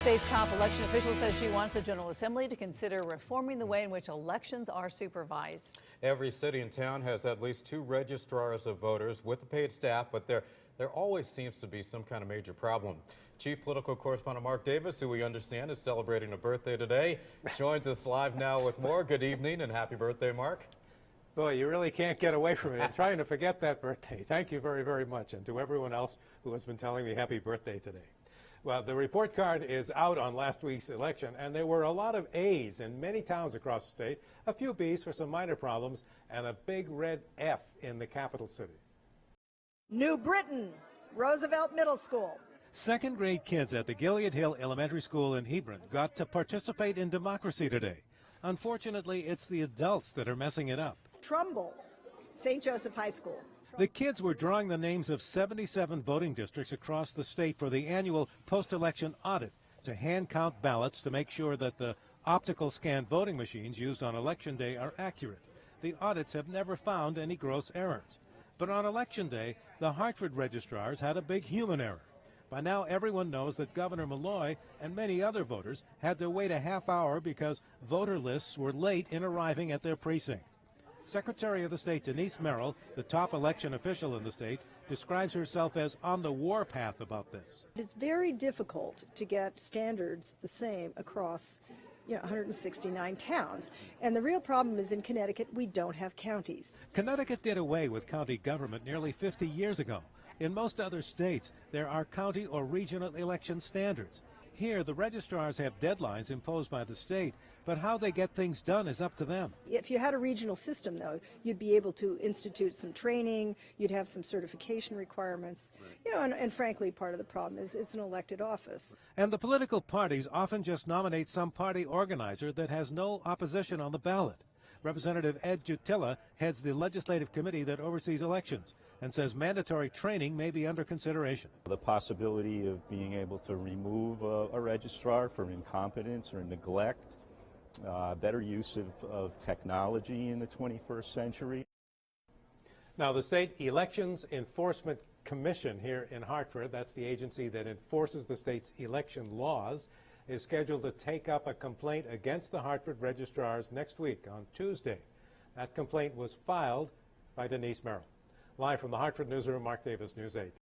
State's top election official says she wants the General Assembly to consider reforming the way in which elections are supervised. Every city and town has at least 2 registrars of voters with a paid staff, but there always seems to be some kind of major problem. Chief Political Correspondent Mark Davis, who we understand is celebrating a birthday today, joins us live now with more. Good evening and happy birthday, Mark. Boy, you really can't get away from it. I'm trying to forget that birthday. Thank you very, very much. And to everyone else who has been telling me happy birthday today. Well, the report card is out on last week's election, and there were a lot of A's in many towns across the state, a few B's for some minor problems, and a big red F in the capital city. New Britain, Roosevelt Middle School. Second-grade kids at the Gilead Hill Elementary School in Hebron got to participate in democracy today. Unfortunately, it's the adults that are messing it up. Trumbull, St. Joseph High School. The kids were drawing the names of 77 voting districts across the state for the annual post-election audit to hand count ballots to make sure that the optical scan voting machines used on Election Day are accurate. The audits have never found any gross errors. But on Election Day, the Hartford registrars had a big human error. By now, everyone knows that Governor Malloy and many other voters had to wait a half hour because voter lists were late in arriving at their precinct. Secretary of the State Denise Merrill, the top election official in the state, describes herself as on the warpath about this. It's very difficult to get standards the same across 169 towns. And the real problem is in Connecticut, we don't have counties. Connecticut did away with county government nearly 50 years ago. In most other states, there are county or regional election standards. Here, the registrars have deadlines imposed by the state, but how they get things done is up to them. If you had a regional system, though, you'd be able to institute some training, you'd have some certification requirements. And frankly, part of the problem is it's an elected office. And the political parties often just nominate some party organizer that has no opposition on the ballot. Representative Ed Jutilla heads the legislative committee that oversees elections and says mandatory training may be under consideration. The possibility of being able to remove a registrar for incompetence or neglect, better use of technology in the 21st century. Now, the State Elections Enforcement Commission here in Hartford, that's the agency that enforces the state's election laws, is scheduled to take up a complaint against the Hartford registrars next week on Tuesday. That complaint was filed by Denise Merrill. Live from the Hartford Newsroom, Mark Davis, News 8.